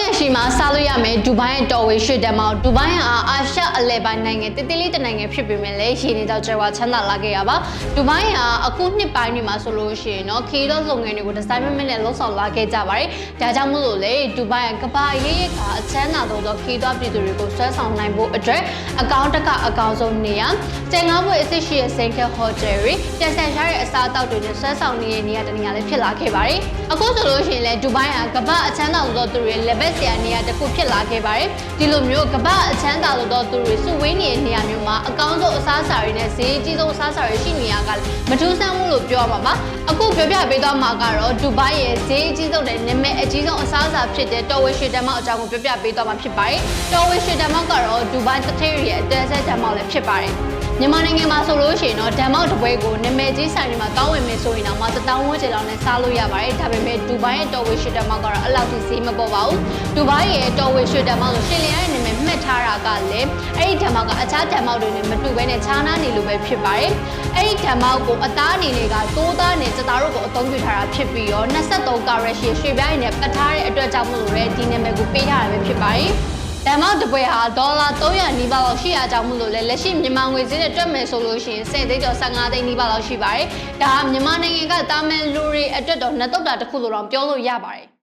လက်ရှိမှာစားလို့ရမယ်ဒူဘိုင်းတော်ဝေရွှေတမောင်ဒူဘိုင်းဟာအာရှအလဲပိုင်းနိုင်ငံတတိလေးတနိုင်ငံဖြစ်ပေမဲ့လည်းရင်းနေတော့ကျဝချမ်းသာလာခဲ့ရပါဒူဘိုင်းဟာအခုနှစ်ပိုင်းတွေမှာဆိုလို့ရှိရင်တော့ခီးတော့လုပ်ငန်းတွေကိုဒီဇိုင်းမနဲ့လှုပ်ဆောင်လာခဲ့ကြပါတယ်ဒါကြောင့်မို့လို့လေဒူဘိုင်းကကဘာရေးကအချမ်းသာတော့ခီးတော့ပြည်သူတွေကိုဆွဲဆောင်နိုင်ဖို့အတွက်အကောင့်တကအကောင့်ဆုံးနေရကျန်ငါးဘွေအစ်ရှိရဲ့စိန်ခက်ဟိုတယ်တွေပြန်ဆန်ရှားတဲ့အစားအသောက်တွေနဲ့ဆွဲဆောင်နေတဲ့နေရာတနေရာလေးဖြစ်လာခဲ့ပါတယ်အခုဆိုလို့ရှိရင်လေဒူဘိုင်းကကဘာအချမ်းသာတော့သူတွေလက်ဘက်ဆရာနေရာတစ်ခုဖြစ်လာခဲ့ပါတယ်ဒီလိုမျိုးကမ္ဘာအချမ်းသာလို့သူတွေစုဝေးနေတဲ့နေရာမျိုးမှာအကောင်းဆုံးအစားအစာတွေနဲ့ဈေးအကြီးဆုံးအစားအစာတွေရှိနေရကမထူးဆန်းဘူးလို့ပြောပါပါအခုပြောပြပေးသွားမှာကတော့ဒူဘိုင်းရဲ့ဈေးအကြီးဆုံးနဲ့နာမည်အကြီးဆုံးအစားအစာဖြစ်တဲ့တော်ဝေရွှေတမောက်အကြောင်းကိုပြောပြပေးသွားမှာဖြစ်ပါတယ်တော်ဝေရွှေတမောက်ကတော့ဒူဘိုင်းတစ်ထည့်ရဲ့အတဲဆက်တမောက်လည်းဖြစ်ပါတယ်မြန်မာနိုင်ငံမှာဆိုလို့ရှိရင်တော့ဓမ္မောက်တစ်ပွဲကိုနာမည်ကြီးဆိုင်တွေမှာတောင်းဝင်မယ်ဆိုရင်တော့မှ1000ဝန်းကျင်လောက်နဲ့စားလို့ရပါတယ်ဒါပေမဲ့ဒူဘိုင်းရဲ့တော်ဝေရွှေတမောက်ကတော့အဲ့လောက်ထိဈေးမပေါ်ပါဘူးဒူဘိုင်းရဲ့တော်ဝေရွှေတမောက်ဆိုရှင်လျားရဲ့နာမည်မှတ်ထားတာကလည်းအဲ့ဒီဓမ္မောက်ကအခြားဓမ္မောက်တွေနဲ့မတူဘဲနဲ့ခြားနားနေလို့ပဲဖြစ်ပါတယ်အဲ့ဒီဓမ္မောက်ကိုအသားအနေနဲ့ကတိုးသားနဲ့စသားတို့ကိုအသုံးပြုထားတာဖြစ်ပြီးတော့23ကာရက်ရှိရွှေပြားရည်နဲ့ပတ်ထားတဲ့အတွက်ကြောင့်မလို့လည်းဒီနာမည်ကိုပေးထားတာပဲဖြစ်ပါတယ်ဓမ္မတပွဲဟာဒေါ်လာ300နီးပါးလောက်ရှိရကြောင်းမို့လို့လက်ရှိမြန်မာငွေဈေးနဲ့တွက်မယ်ဆိုလို့ရှိရင်10သိန်းကျော်15သိန်းနီးပါးလောက်ရှိပါတယ်။ဒါကမြန်မာနိုင်ငံကတာမန်လူတွေအတွက်တော့နှစ်တုတ်တာတစ်ခုလိုတော့ပြောလို့ရပါတယ်။